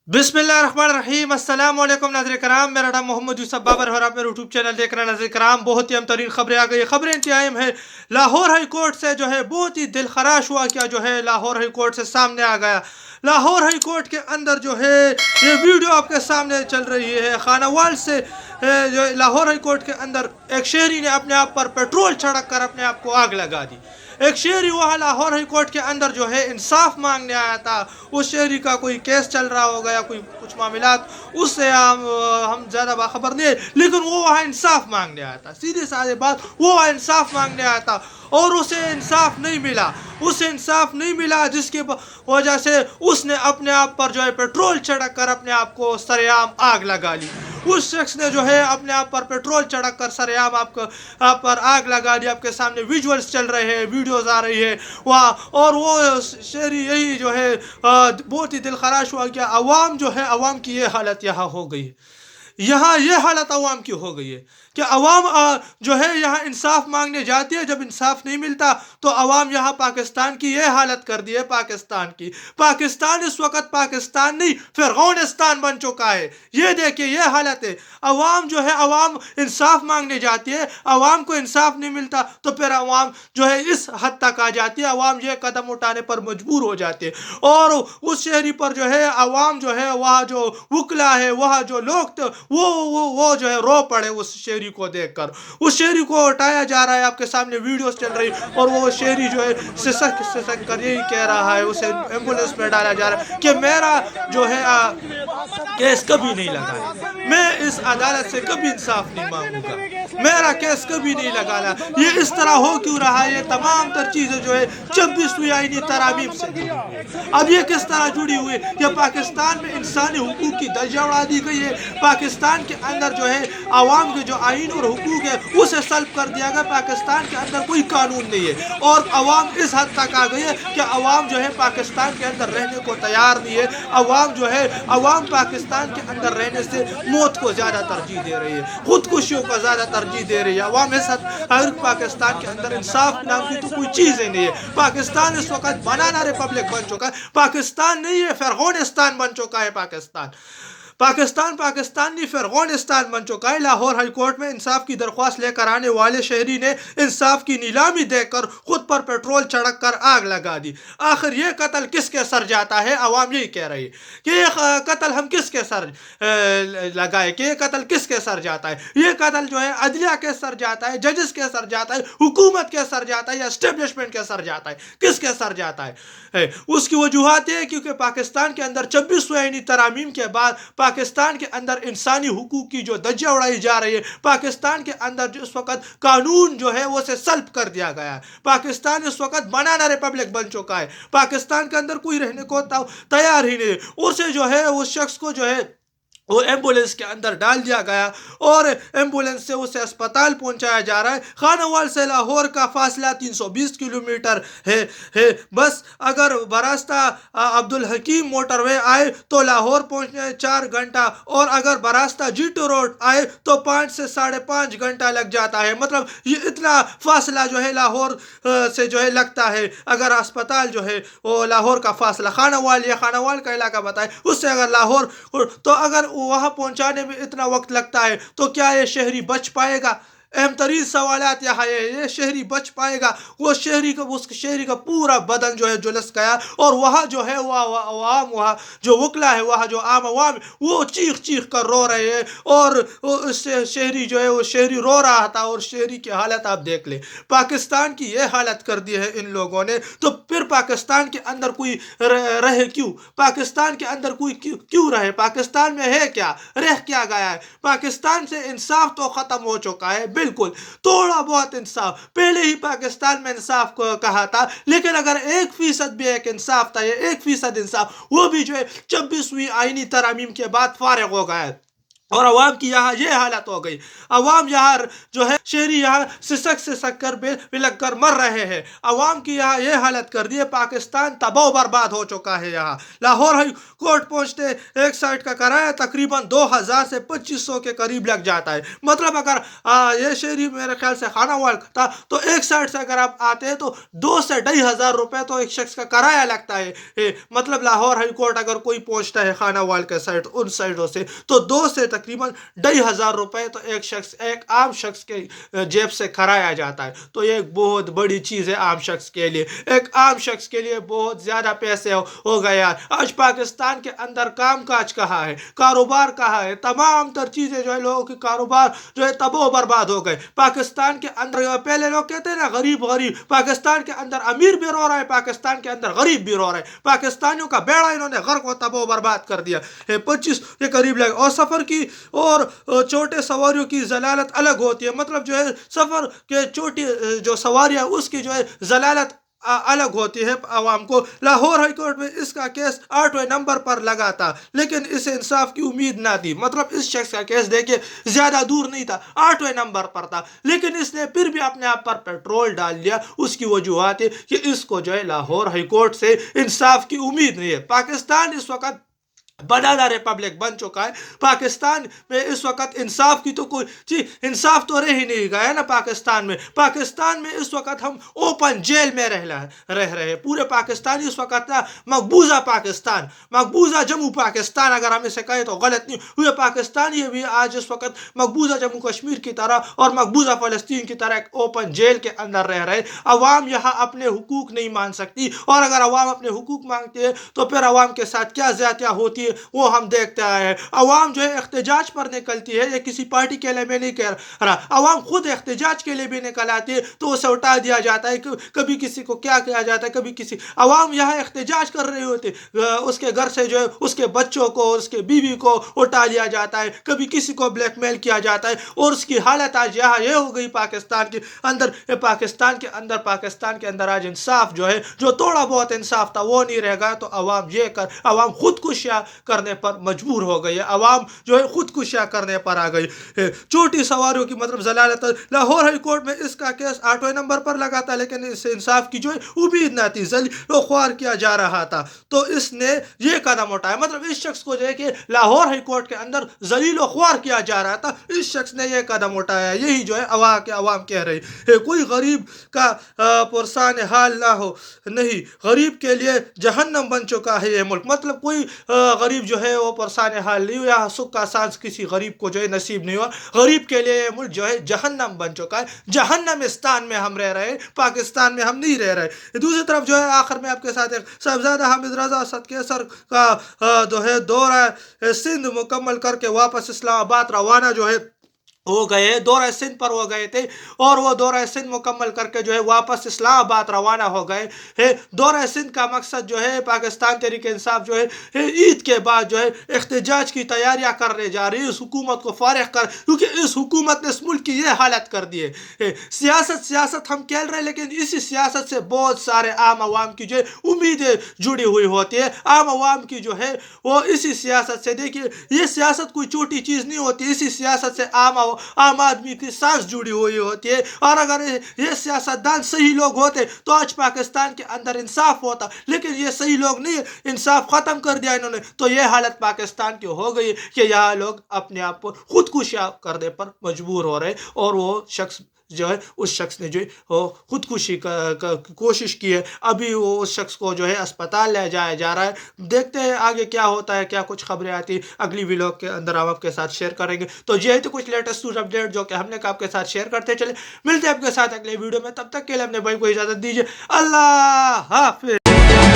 बिस्मिल्लाहिर्रहमानिर्रहीम। अस्सलाम वालेकुम नाज़रीन कराम, मेरा नाम मोहम्मद यूसुफ बाबर और आप मेरे यूट्यूब चैनल देख रहे हैं। नाज़रीन कराम, बहुत ही अहम तरीन खबरें आ गई। खबरें इंतहाई अहम है। लाहौर हाई कोर्ट से जो है बहुत ही दिल खराश हुआ क्या जो है लाहौर हाई कोर्ट से सामने आ गया। लाहौर हाई कोर्ट के अंदर जो है ये वीडियो आपके सामने चल रही है। खानावाल से जो लाहौर हाई कोर्ट के अंदर एक शहरी ने अपने आप पर पेट्रोल छिड़क कर अपने आप को आग लगा दी। एक शहरी वहाँ लाहौर हाई कोर्ट के अंदर जो है इंसाफ मांगने आया था। उस शहरी का कोई केस चल रहा होगा या कोई कुछ मामलात, उससे हम ज़्यादा बाखबर नहीं है, लेकिन वो वहाँ इंसाफ मांगने आया था। सीधे साधे बात, वो वहाँ इंसाफ मांगने आया था और उसे इंसाफ नहीं मिला। उसे इंसाफ नहीं मिला जिसकी वजह से उसने अपने आप पर जो है पेट्रोल छिड़क कर अपने आप को सरेआम आग लगा ली। उस शख्स ने जो है अपने आप पर पेट्रोल छिड़क कर सरेआम आप पर आग लगा दी। आपके सामने विजुअल्स चल रहे हैं, वीडियोस आ रही है वहाँ। और वो शहरी यही जो है बहुत ही दिल खराश हुआ कि अवाम जो है, अवाम की ये हालत यहाँ हो गई है। यहाँ ये हालत अवाम की हो गई है कि अवाम जो है यहाँ इंसाफ मांगने जाती है, जब इंसाफ नहीं मिलता तो अवाम यहाँ पाकिस्तान की ये हालत कर दी है। पाकिस्तान की, पाकिस्तान इस वक्त पाकिस्तान नहीं फिरौनिस्तान बन चुका है। ये देखिए ये हालत है। अवाम जो है, अवाम इंसाफ मांगने जाती है, अवाम को इंसाफ नहीं मिलता तो फिर अवाम जो है इस हद तक आ जाती है, अवाम ये कदम उठाने पर मजबूर हो जाती है। और उस शहरी पर जो है अवाम जो है, वहाँ जो वकला है, वहाँ जो लोग थे, वो जो है रो पड़े उस शहरी को देखकर। उस शहरी को उठाया जा रहा है, आपके सामने वीडियोस चल रही, और वो शहरी जो है सिसक सिसक कर यही कह रहा है, उसे एम्बुलेंस में डाला जा रहा है कि मेरा जो है केस कभी नहीं लगा है, मैं इस अदालत से कभी इंसाफ नहीं मांगूंगा, मेरा केस कभी नहीं लगाना। ये इस तरह हो क्यों रहा है? ये तमाम तर चीजें जो है 26वीं आईनी तरामीम से जुड़ी हुई है। अब ये किस तरह जुड़ी हुई है? ये पाकिस्तान में इंसानी हुकूक की दर्जा उड़ा दी गई है। पाकिस्तान के अंदर जो है आवाम के जो आइन और हुकूक है उसे सल्ब कर दिया गया। पाकिस्तान के अंदर कोई कानून नहीं है और अवाम इस हद तक आ गई है कि अवाम जो है पाकिस्तान के अंदर रहने को तैयार नहीं है। अवाम जो है, अवाम पाकिस्तान के अंदर रहने से मौत को ज्यादा तरजीह दे रही है, खुदकुशियों को ज्यादा तरजीह दे रही है। अवाम इस हद पाकिस्तान के अंदर इंसाफ नाम की तो कोई चीज ही नहीं है। पाकिस्तान इस वक्त बनाना रिपब्लिक बन चुका है, पाकिस्तान नहीं है फिरौनिस्तान बन चुका है। पाकिस्तान नहीं फिरौनिस्तान बन चुका है। लाहौर हाई कोर्ट में इंसाफ की दरख्वास्त लेकर आने वाले शहरी ने इंसाफ की नीलामी देकर खुद पर पेट्रोल छिड़क कर आग लगा दी। आखिर ये कत्ल किसके सर जाता है? अवाम यही कह रही है कि ये कत्ल हम किसके सर लगाए, कि ये कत्ल किसके सर जाता है? ये कत्ल जो है अदलिया के सर जाता है, जजेस के सर जाता है, हुकूमत के सर जाता है, या एस्टेब्लिशमेंट के सर जाता है? किसके सर जाता है? उसकी वजूहत है क्योंकि पाकिस्तान के अंदर 26वीं आईनी तरामीम के बाद पाकिस्तान के अंदर इंसानी हुकूक की जो धज्जियां उड़ाई जा रही है, पाकिस्तान के अंदर जो इस वक्त कानून जो है वो से सल्ब कर दिया गया है। पाकिस्तान इस वक्त बनाना रिपब्लिक बन चुका है। पाकिस्तान के अंदर कोई रहने को तैयार ही नहीं। उसे जो है उस शख्स को जो है वो एम्बुलेंस के अंदर डाल दिया गया और एम्बुलेंस से उसे अस्पताल पहुंचाया जा रहा है। खानावाल से लाहौर का फासला 320 किलोमीटर है। बस अगर बरास्ता अब्दुल हकीम मोटरवे आए तो लाहौर पहुंचने 4 घंटा, और अगर बरास्ता जीटो रोड आए तो 5 से 5.5 घंटा लग जाता है। मतलब ये इतना फासला जो है लाहौर से जो है लगता है। अगर अस्पताल जो है वो लाहौर का फासला खानावाल या खानावाल का इलाका बताए, उससे अगर लाहौर तो अगर वहां पहुंचाने में इतना वक्त लगता है तो क्या ये शहरी बच पाएगा? अहम तरीन सवालात यहाँ है, ये शहरी बच पाएगा? वो शहरी का, उस शहरी का पूरा बदन जो है झुलस गया, और वहाँ जो है आवाम, वहाँ जो वकला है, वहाँ जो आम आवाम, वो चीख चीख कर रो रहे हैं। और उससे शहरी जो है वो शहरी रो रहा था, और शहरी की हालत आप देख ले। पाकिस्तान की ये हालत कर दी है इन लोगों ने, तो फिर पाकिस्तान के अंदर कोई रहे क्यों? पाकिस्तान के अंदर कोई क्यों रहे? पाकिस्तान में है क्या, रह क्या गया है? पाकिस्तान से इंसाफ तो खत्म हो चुका है, बिल्कुल। थोड़ा बहुत इंसाफ पहले ही पाकिस्तान में इंसाफ को कहा था, लेकिन अगर 1% भी एक इंसाफ था, ये 1% इंसाफ, वो भी जो है 26वीं आईनी तरामीम के बाद फारिग हो गया है। اور عوام کی یہاں یہ حالت ہو گئی. عوام یہاں جو ہے شہری یہاں سسک کر بلک کر مر رہے ہیں. عوام کی یہاں یہ حالت کر دی ہے. پاکستان تباہ و برباد ہو چکا ہے. یہاں لاہور ہائی کورٹ پہنچتے ایک سائٹ کا کرایہ تقریباً 2000 سے 2500 کے قریب لگ جاتا ہے. مطلب اگر یہ شہری میرے خیال سے خانہ وال تھا تو ایک سائٹ سے اگر آپ آتے ہیں تو 2 سے 2500 روپے تو ایک شخص کا کرایہ لگتا ہے. مطلب لاہور ہائی کورٹ اگر کوئی پہنچتا ہے خانہ وال کے سائٹ ان سائٹوں سے تو 2 سے تقریباً 2500 روپے تو ایک عام شخص کے جیب سے کھرایا جاتا ہے. تو یہ ایک بہت بڑی چیز ہے عام شخص کے لیے. ایک عام شخص کے لیے بہت زیادہ پیسے ہو گئے یار. آج پاکستان کے اندر کام کاج کہاں ہے, کاروبار کہاں ہے, تمام تر چیزیں جو ہے لوگوں کے کاروبار جو ہے تباہ و برباد ہو گئے. پاکستان کے اندر پہلے لوگ کہتے ہیں نا غریب غریب, پاکستان کے اندر امیر بھی رو رہا ہے, پاکستان کے اندر غریب بھی رو رہا ہے. پاکستانیوں کا بیڑا انہوں نے غرق و تباہ و برباد کر دیا. 25 کے قریب لگے. اور سفر کی اور چھوٹے سواریوں کی ضلالت الگ ہوتی ہے. مطلب جو ہے سفر کے چھوٹی جو سواریاں اس کی جو ہے ضلالت الگ ہوتی ہے عوام کو. لاہور ہائی کورٹ میں اس کا کیس 8ویں نمبر پر لگا تھا لیکن اسے انصاف کی امید نہ تھی. مطلب اس شخص کا کیس دیکھیں زیادہ دور نہیں تھا, 8ویں نمبر پر تھا, لیکن اس نے پھر بھی اپنے آپ پر پیٹرول ڈال لیا. اس کی وجوہات ہے کہ اس کو جو ہے لاہور ہائی کورٹ سے انصاف کی امید نہیں ہے. پاکستان اس وقت بنانا ریپبلک بن چکا ہے. پاکستان میں اس وقت انصاف کی تو کوئی چیز, انصاف تو رہ ہی نہیں گیا نا پاکستان میں. پاکستان میں اس وقت ہم اوپن جیل میں رہ رہے ہیں. پورے پاکستانی اس وقت مقبوضہ پاکستان, مقبوضہ جموں پاکستان اگر ہم اسے کہیں تو غلط نہیں ہوئے. پاکستانی بھی آج اس وقت مقبوضہ جموں کشمیر کی طرح اور مقبوضہ فلسطین کی طرح ایک اوپن جیل کے اندر رہ رہے. عوام یہاں اپنے حقوق نہیں مان سکتی, اور اگر عوام اپنے حقوق مانگتے ہیں تو پھر عوام کے ساتھ کیا زیادتیاں ہوتی وہ ہم دیکھتے آئے ہیں. عوام جو ہے احتجاج پر نکلتی ہے, یہ کسی پارٹی کے لیے میں نہیں کہہ رہا, عوام خود احتجاج کے لیے بھی نکل آتی ہے تو اسے اٹھا دیا جاتا ہے. کبھی کسی کو کیا کیا جاتا ہے, کبھی کسی. عوام یہاں احتجاج کر رہے ہوتے, اس کے گھر سے جو ہے اس کے بچوں کو, اس کے بیوی کو اٹھا لیا جاتا ہے, کبھی کسی کو بلیک میل کیا جاتا ہے. اور اس کی حالت آج یہاں یہ ہو گئی پاکستان کے اندر. پاکستان کے اندر آج انصاف جو ہے, جو تھوڑا بہت انصاف تھا وہ نہیں رہ گا. تو عوام خودکشیاں کرنے پر مجبور ہو گئی ہے. عوام جو ہے خودکشیاں کرنے پر آ گئی ہے. چھوٹی سواریوں کی مطلب ضلالت. لاہور ہائی کورٹ میں اس کا کیس 8ویں نمبر پر لگا تھا لیکن اس سے انصاف کی جو ہے امید نہ تھی, ذلیل و خوار کیا جا رہا تھا. تو اس نے یہ قدم اٹھایا. مطلب اس شخص کو جو ہے کہ لاہور ہائی کورٹ کے اندر ذلیل و خوار کیا جا رہا تھا, اس شخص نے یہ قدم اٹھایا. یہی جو ہے عوام کہہ رہی ہے. کوئی غریب کا پرسان حال نہ ہو, نہیں, غریب کے لیے جہنم بن چکا ہے یہ ملک. مطلب کوئی غریب جو ہے وہ پرسان حال نہیں ہوا, یا سکھ کا سانس کسی غریب کو جو ہے نصیب نہیں ہوا. غریب کے لیے یہ ملک جو ہے جہنم بن چکا ہے. جہنمستان میں ہم رہ رہے ہیں, پاکستان میں ہم نہیں رہ رہے. دوسری طرف جو ہے آخر میں آپ کے ساتھ ایک صاحبزادہ حامد رضا صدقیسر کا جو ہے دورہ سندھ مکمل کر کے واپس اسلام آباد روانہ جو ہے ہو گئے. دورہ سندھ پر وہ گئے تھے اور وہ دورہ سندھ مکمل کر کے جو ہے واپس اسلام آباد روانہ ہو گئے. دورہ سندھ کا مقصد جو ہے پاکستان تحریک انصاف جو ہے عید کے بعد جو ہے احتجاج کی تیاریاں کرنے جا رہی ہے اس حکومت کو فارغ کر, کیونکہ اس حکومت نے اس ملک کی یہ حالت کر دی ہے. سیاست ہم کہہ رہے ہیں لیکن اسی سیاست سے بہت سارے عام عوام کی جو ہے امیدیں جڑی ہوئی ہوتی ہے. عام عوام کی جو ہے وہ اسی سیاست سے, دیکھیے یہ سیاست کوئی چھوٹی چیز نہیں ہوتی, اسی سیاست سے عام آدمی کی سانس جڑی ہوئی ہوتی ہے. اور اگر یہ سیاستدان صحیح لوگ ہوتے تو آج پاکستان کے اندر انصاف ہوتا, لیکن یہ صحیح لوگ نہیں, انصاف ختم کر دیا انہوں نے. تو یہ حالت پاکستان کی ہو گئی کہ یہاں لوگ اپنے آپ کو خودکشیاں کرنے پر مجبور ہو رہے ہیں. اور وہ شخص جو ہے اس شخص نے جو ہے خودکشی کا کوشش کی ہے. ابھی وہ اس شخص کو جو ہے اسپتال لے جایا جا رہا ہے. دیکھتے ہیں آگے کیا ہوتا ہے, کیا کچھ خبریں آتی اگلی ویڈیو کے اندر ہم آپ کے ساتھ شیئر کریں گے. تو یہ تو کچھ لیٹسٹ نیوز اپڈیٹ جو کہ ہم نے آپ کے ساتھ شیئر کرتے چلے. ملتے ہیں آپ کے ساتھ اگلے ویڈیو میں, تب تک کے لیے اپنے بھائی کو اجازت دیجیے. اللہ حافظ.